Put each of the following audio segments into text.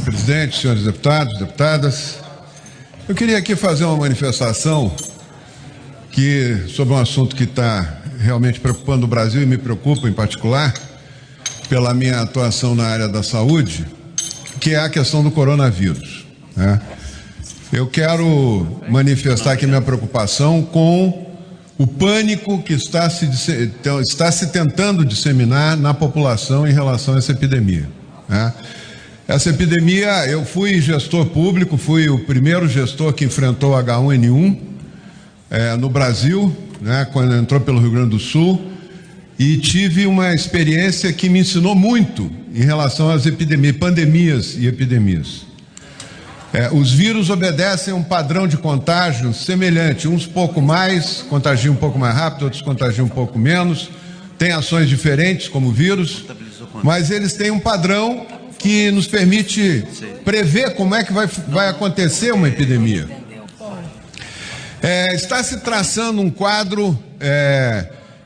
presidente, senhores deputados, deputadas, eu queria aqui fazer uma manifestação sobre um assunto que está realmente preocupando o Brasil e me preocupa em particular, pela minha atuação na área da saúde, que é a questão do coronavírus, né? Eu quero manifestar aqui minha preocupação com o pânico que está se tentando disseminar na população em relação a essa epidemia, né? Essa epidemia, eu fui gestor público, fui o primeiro gestor que enfrentou o H1N1 no Brasil, né, quando entrou pelo Rio Grande do Sul, e tive uma experiência que me ensinou muito em relação às pandemias e epidemias. Os vírus obedecem a um padrão de contágio semelhante, uns pouco mais, contagiam um pouco mais rápido, outros contagiam um pouco menos, têm ações diferentes como vírus, mas eles têm um padrão que nos permite prever como é que vai acontecer uma epidemia. Está se traçando um quadro,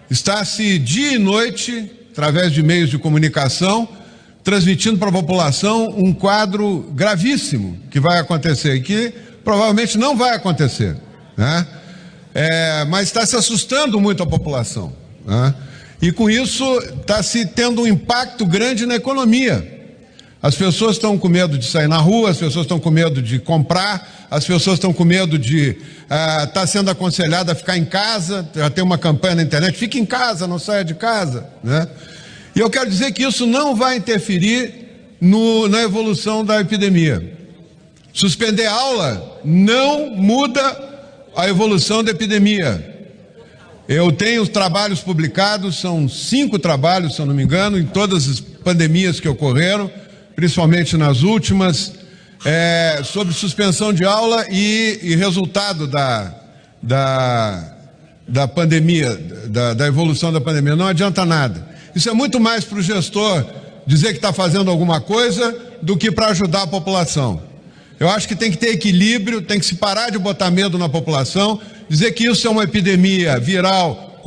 está-se dia e noite, através de meios de comunicação, transmitindo para a população um quadro gravíssimo que vai acontecer e que provavelmente não vai acontecer, né? Mas está se assustando muito a população, né? E com isso está se tendo um impacto grande na economia. As pessoas estão com medo de sair na rua, as pessoas estão com medo de comprar, as pessoas estão com medo de estar sendo aconselhada a ficar em casa. Já tem uma campanha na internet, fique em casa, não saia de casa, né? E eu quero dizer que isso não vai interferir na evolução da epidemia. Suspender a aula não muda a evolução da epidemia. Eu tenho os trabalhos publicados, são 5 trabalhos, se eu não me engano, em todas as pandemias que ocorreram, principalmente nas últimas, sobre suspensão de aula e resultado da pandemia, da evolução da pandemia. Não adianta nada. Isso é muito mais para o gestor dizer que está fazendo alguma coisa do que para ajudar a população. Eu acho que tem que ter equilíbrio, tem que se parar de botar medo na população, dizer que isso é uma epidemia viral,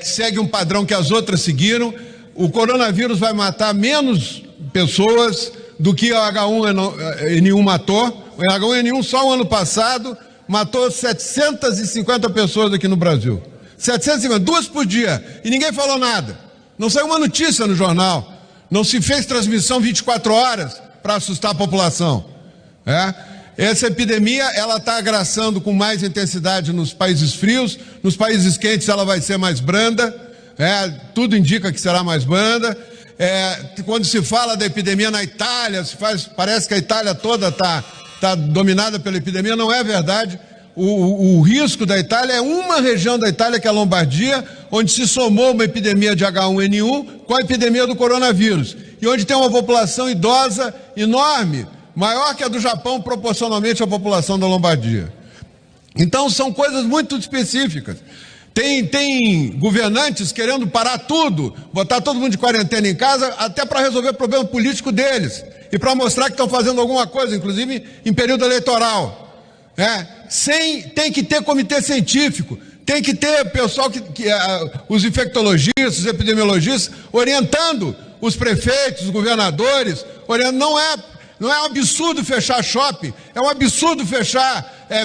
que segue um padrão que as outras seguiram. O coronavírus vai matar menos pessoas do que o H1N1 matou. O H1N1 só o ano passado matou 750 pessoas aqui no Brasil. 750, 2 por dia, e ninguém falou nada. Não saiu uma notícia no jornal, não se fez transmissão 24 horas para assustar a população. Essa epidemia, ela está agraçando com mais intensidade nos países frios, nos países quentes ela vai ser mais branda, tudo indica que será mais branda. Quando se fala da epidemia na Itália, parece que a Itália toda está dominada pela epidemia. Não é verdade. O risco da Itália é uma região da Itália, que é a Lombardia, onde se somou uma epidemia de H1N1 com a epidemia do coronavírus, e onde tem uma população idosa enorme, maior que a do Japão proporcionalmente à população da Lombardia. Então são coisas muito específicas. Tem governantes querendo parar tudo, botar todo mundo de quarentena em casa, até para resolver o problema político deles e para mostrar que estão fazendo alguma coisa, inclusive em período eleitoral. Tem que ter comitê científico, tem que ter pessoal os infectologistas, os epidemiologistas, orientando os prefeitos, os governadores, não é um absurdo fechar shopping, é um absurdo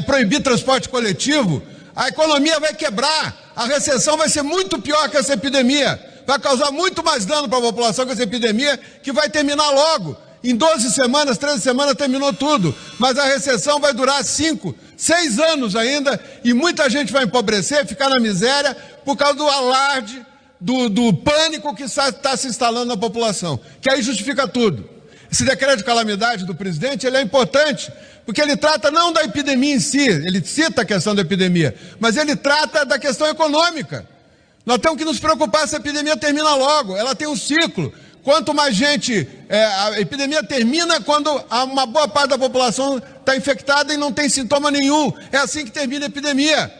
proibir transporte coletivo. A economia vai quebrar, a recessão vai ser muito pior que essa epidemia, vai causar muito mais dano para a população que essa epidemia, que vai terminar logo. Em 12 semanas, 13 semanas terminou tudo, mas a recessão vai durar 5, 6 anos ainda, e muita gente vai empobrecer, ficar na miséria, por causa do alarde, do pânico que está se instalando na população, que aí justifica tudo. Esse decreto de calamidade do presidente, ele é importante, porque ele trata não da epidemia em si, ele cita a questão da epidemia, mas ele trata da questão econômica. Nós temos que nos preocupar se a epidemia termina logo, ela tem um ciclo. Quanto mais gente, a epidemia termina quando uma boa parte da população está infectada e não tem sintoma nenhum. É assim que termina a epidemia.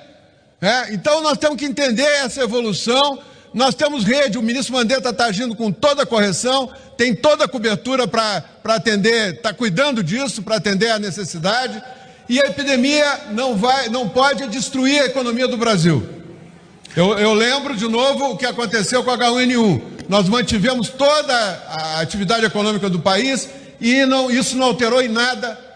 Então nós temos que entender essa evolução. Nós temos rede, o ministro Mandetta está agindo com toda a correção, tem toda a cobertura para atender, está cuidando disso, para atender a necessidade. E a epidemia não pode destruir a economia do Brasil. Eu lembro de novo o que aconteceu com a H1N1. Nós mantivemos toda a atividade econômica do país e isso não alterou em nada